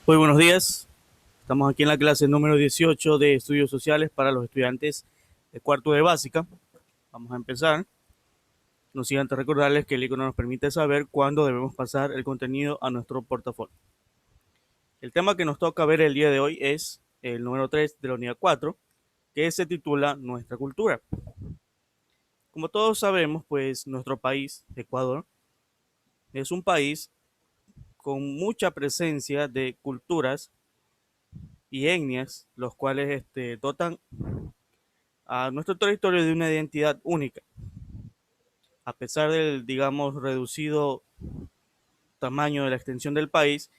Muy buenos días. Estamos aquí en la clase número 18 de Estudios Sociales para los estudiantes de cuarto de básica. Vamos a empezar. No sin antes recordarles que el icono nos permite saber cuándo debemos pasar el contenido a nuestro portafolio. El tema que nos toca ver el día de hoy es el número 3 de la unidad 4, que se titula Nuestra cultura. Como todos sabemos, pues nuestro país, Ecuador, es un país con mucha presencia de culturas y etnias, los cuales dotan a nuestro territorio de una identidad única. A pesar del, digamos, reducido tamaño de la extensión del país,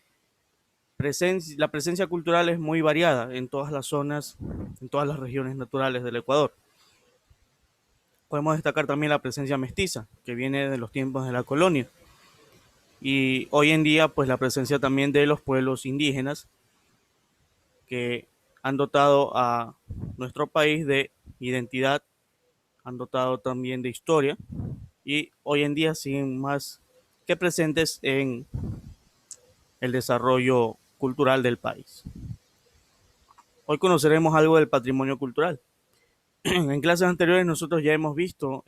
la presencia cultural es muy variada en todas las zonas, en todas las regiones naturales del Ecuador. Podemos destacar también la presencia mestiza, que viene de los tiempos de la colonia. Y hoy en día, pues la presencia también de los pueblos indígenas, que han dotado a nuestro país de identidad, han dotado también de historia, y hoy en día siguen más que presentes en el desarrollo cultural del país. Hoy conoceremos algo del patrimonio cultural. En clases anteriores nosotros ya hemos visto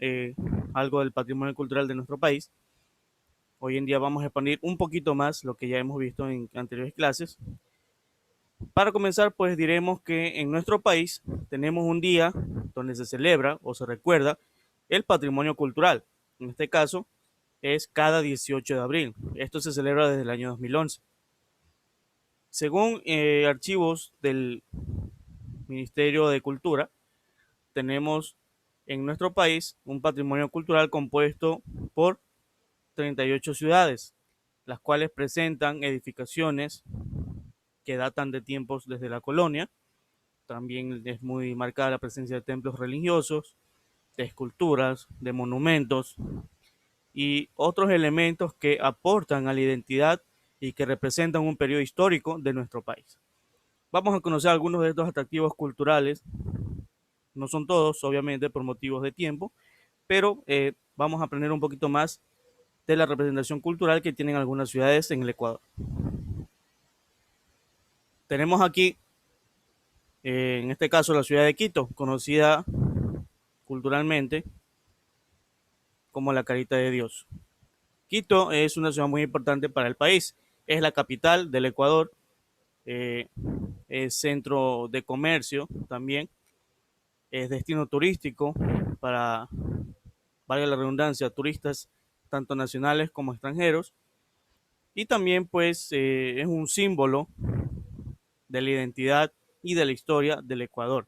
algo del patrimonio cultural de nuestro país. Hoy en día vamos a expandir un poquito más lo que ya hemos visto en anteriores clases. Para comenzar, pues diremos que en nuestro país tenemos un día donde se celebra o se recuerda el patrimonio cultural. En este caso es cada 18 de abril. Esto se celebra desde el año 2011. Según archivos del Ministerio de Cultura, tenemos en nuestro país un patrimonio cultural compuesto por 38 ciudades, las cuales presentan edificaciones que datan de tiempos desde la colonia. También es muy marcada la presencia de templos religiosos, de esculturas, de monumentos y otros elementos que aportan a la identidad y que representan un periodo histórico de nuestro país. Vamos a conocer algunos de estos atractivos culturales. No son todos, obviamente, por motivos de tiempo, pero vamos a aprender un poquito más de la representación cultural que tienen algunas ciudades en el Ecuador. Tenemos aquí, en este caso, la ciudad de Quito, conocida culturalmente como la Carita de Dios. Quito es una ciudad muy importante para el país. Es la capital del Ecuador, eh, es centro de comercio también, es destino turístico para, valga la redundancia, turistas tanto nacionales como extranjeros. Y también pues es un símbolo de la identidad y de la historia del Ecuador.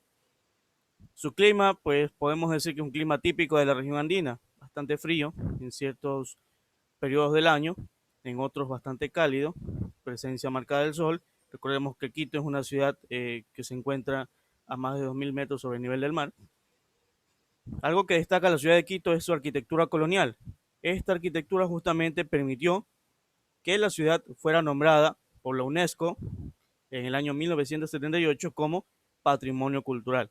Su clima, pues podemos decir que es un clima típico de la región andina, bastante frío en ciertos periodos del año, en otros bastante cálido, presencia marcada del sol. Recordemos que Quito es una ciudad que se encuentra a más de 2000 metros sobre el nivel del mar. Algo que destaca la ciudad de Quito es su arquitectura colonial. Esta arquitectura justamente permitió que la ciudad fuera nombrada por la UNESCO en el año 1978 como Patrimonio Cultural.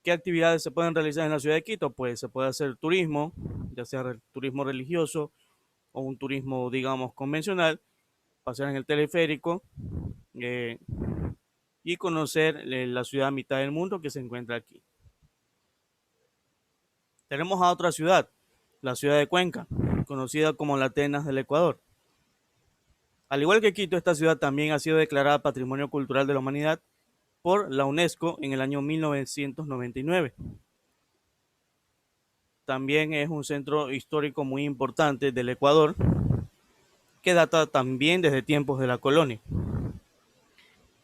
¿Qué actividades se pueden realizar en la ciudad de Quito? Pues se puede hacer turismo, ya sea turismo religioso o un turismo, digamos, convencional, pasear en el teleférico eh, y conocer la ciudad a mitad del mundo que se encuentra aquí. Tenemos a otra ciudad, la ciudad de Cuenca, conocida como la Atenas del Ecuador. Al igual que Quito, esta ciudad también ha sido declarada Patrimonio Cultural de la Humanidad por la UNESCO en el año 1999. También es un centro histórico muy importante del Ecuador, que data también desde tiempos de la colonia.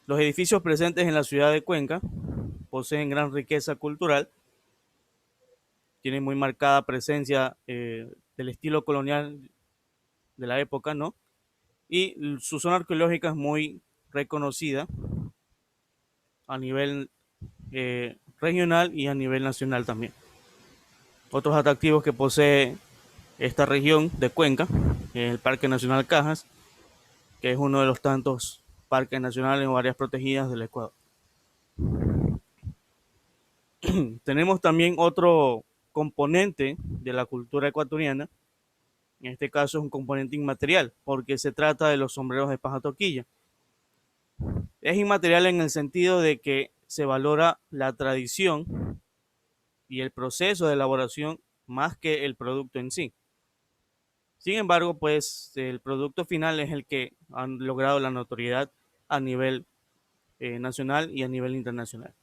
Los edificios presentes en la ciudad de Cuenca poseen gran riqueza cultural, tienen muy marcada presencia del estilo colonial de la época, ¿no? Y su zona arqueológica es muy reconocida a nivel regional y a nivel nacional también. Otros atractivos que posee esta región de Cuenca es el Parque Nacional Cajas, que es uno de los tantos parques nacionales o áreas protegidas del Ecuador. Tenemos también otro componente de la cultura ecuatoriana, En este caso es un componente inmaterial, porque se trata de los sombreros de paja toquilla. Es inmaterial en el sentido de que se valora la tradición y el proceso de elaboración más que el producto en sí. Sin embargo, pues el producto final es el que han logrado la notoriedad a nivel nacional y a nivel internacional.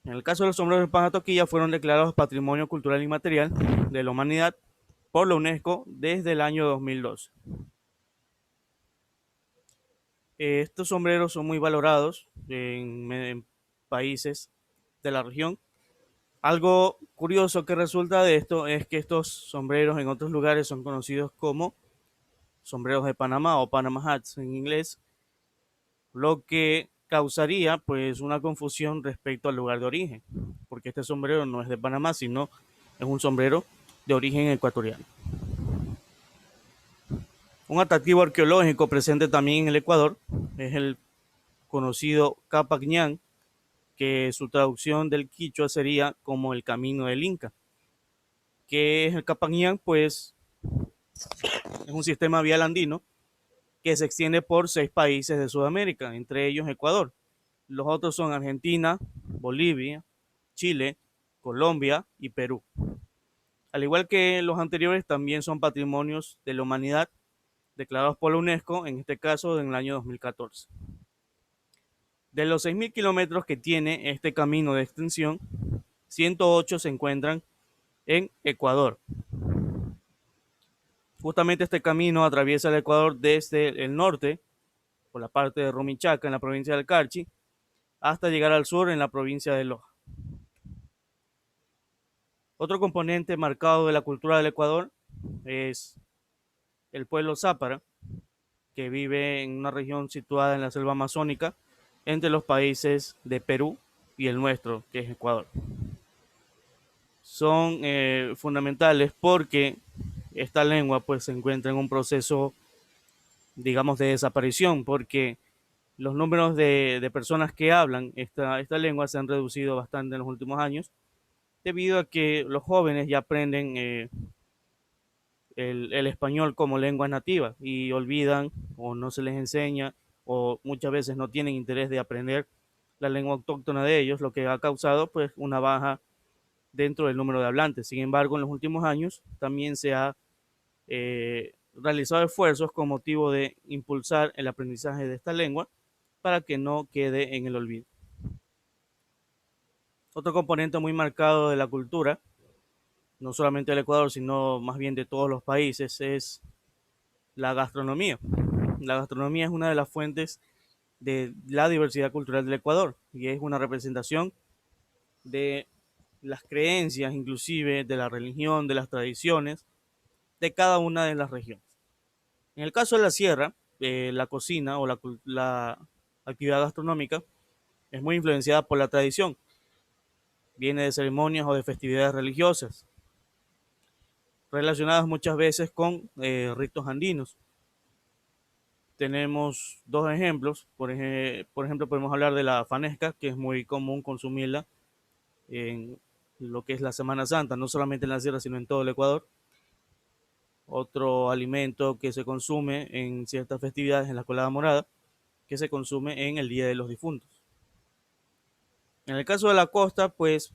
En el caso de los sombreros de paja toquilla, fueron declarados Patrimonio Cultural Inmaterial de la Humanidad por la UNESCO desde el año 2012. Estos sombreros son muy valorados en países de la región. Algo curioso que resulta de esto es que estos sombreros en otros lugares son conocidos como sombreros de Panamá o Panama hats en inglés, lo que causaría pues una confusión respecto al lugar de origen, porque este sombrero no es de Panamá, sino es un sombrero de origen ecuatoriano. Un atractivo arqueológico presente también en el Ecuador es el conocido Capac Ñan, que su traducción del quichua sería como el camino del Inca. Que es el Capac Ñan? Pues es un sistema vial andino que se extiende por 6 países de Sudamérica, entre ellos Ecuador. Los otros son Argentina, Bolivia, Chile, Colombia y Perú. Al igual que los anteriores, también son patrimonios de la humanidad declarados por la UNESCO, en este caso en el año 2014. De los 6.000 kilómetros que tiene este camino de extensión, 108 se encuentran en Ecuador. Justamente este camino atraviesa el Ecuador desde el norte, por la parte de Rumichaca, en la provincia del Carchi, hasta llegar al sur, en la provincia de Loja. Otro componente marcado de la cultura del Ecuador es el pueblo zápara, que vive en una región situada en la selva amazónica, entre los países de Perú y el nuestro, que es Ecuador. Son fundamentales porque esta lengua pues se encuentra en un proceso, digamos, de desaparición, porque los números de personas que hablan esta lengua se han reducido bastante en los últimos años, debido a que los jóvenes ya aprenden el español como lengua nativa y olvidan o no se les enseña o muchas veces no tienen interés de aprender la lengua autóctona de ellos, lo que ha causado pues una baja dentro del número de hablantes. Sin embargo, en los últimos años también se ha realizado esfuerzos con motivo de impulsar el aprendizaje de esta lengua para que no quede en el olvido. Otro componente muy marcado de la cultura, no solamente del Ecuador, sino más bien de todos los países, es la gastronomía. La gastronomía es una de las fuentes de la diversidad cultural del Ecuador y es una representación de las creencias, inclusive de la religión, de las tradiciones de cada una de las regiones. En el caso de la sierra, la cocina o la actividad gastronómica es muy influenciada por la tradición. Viene de ceremonias o de festividades religiosas, relacionadas muchas veces con ritos andinos. Tenemos dos ejemplos. Por ejemplo, podemos hablar de la fanesca, que es muy común consumirla en lo que es la Semana Santa, no solamente en la sierra, sino en todo el Ecuador. Otro alimento que se consume en ciertas festividades en la colada morada, que se consume en el Día de los Difuntos. En el caso de la costa, pues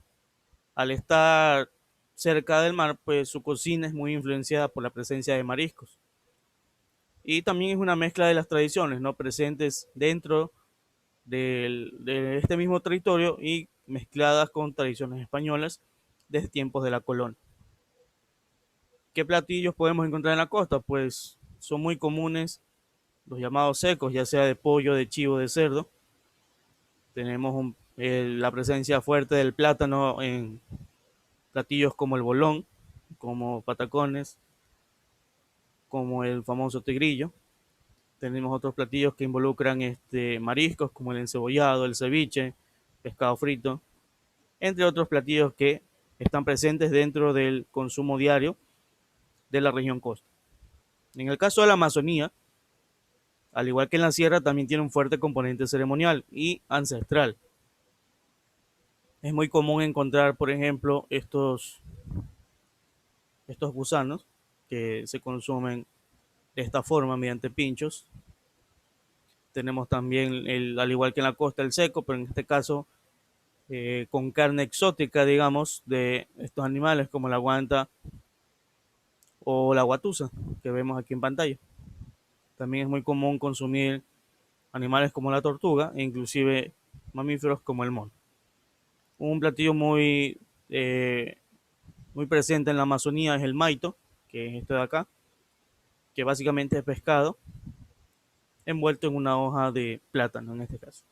al estar cerca del mar, pues su cocina es muy influenciada por la presencia de mariscos. Y también es una mezcla de las tradiciones, ¿no?, presentes dentro de este mismo territorio y mezcladas con tradiciones españolas desde tiempos de la colonia. ¿Qué platillos podemos encontrar en la costa? Pues son muy comunes los llamados secos, ya sea de pollo, de chivo, de cerdo. Tenemos la presencia fuerte del plátano en platillos como el bolón, como patacones, como el famoso tigrillo. Tenemos otros platillos que involucran mariscos como el encebollado, el ceviche, pescado frito, entre otros platillos que están presentes dentro del consumo diario de la región costa. En el caso de la Amazonía, al igual que en la sierra, también tiene un fuerte componente ceremonial y ancestral. Es muy común encontrar, por ejemplo, estos gusanos que se consumen de esta forma mediante pinchos. Tenemos también, al igual que en la costa, el seco, pero en este caso con carne exótica, digamos, de estos animales como la guanta o la guatusa que vemos aquí en pantalla. También es muy común consumir animales como la tortuga e inclusive mamíferos como el mono. Un platillo eh, muy presente en la Amazonía es el maito, que es este de acá, que básicamente es pescado envuelto en una hoja de plátano en este caso.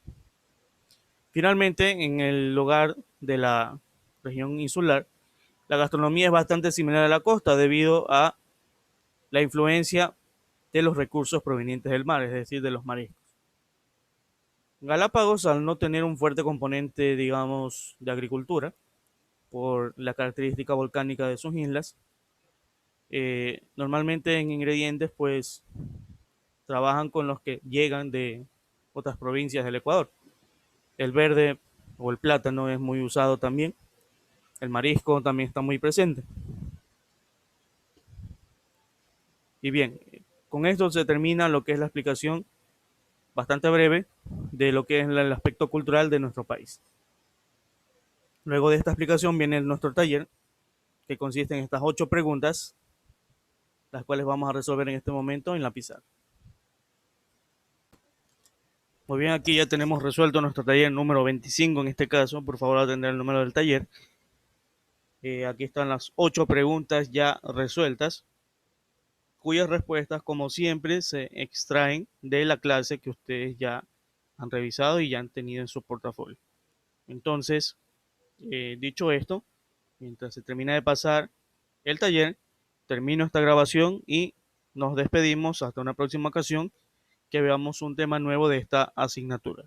Finalmente, en el lugar de la región insular, la gastronomía es bastante similar a la costa debido a la influencia de los recursos provenientes del mar, es decir, de los mariscos. Galápagos, al no tener un fuerte componente, digamos, de agricultura, por la característica volcánica de sus islas, normalmente en ingredientes, pues, trabajan con los que llegan de otras provincias del Ecuador. El verde o el plátano es muy usado también. El marisco también está muy presente. Y bien, con esto se termina lo que es la explicación bastante breve de lo que es el aspecto cultural de nuestro país. Luego de esta explicación viene nuestro taller, que consiste en estas 8 preguntas, las cuales vamos a resolver en este momento en la pizarra. Muy bien, aquí ya tenemos resuelto nuestro taller número 25 en este caso. Por favor, atender el número del taller. Aquí están las 8 preguntas ya resueltas, cuyas respuestas, como siempre, se extraen de la clase que ustedes ya han revisado y ya han tenido en su portafolio. Entonces, dicho esto, mientras se termina de pasar el taller, termino esta grabación y nos despedimos hasta una próxima ocasión que veamos un tema nuevo de esta asignatura.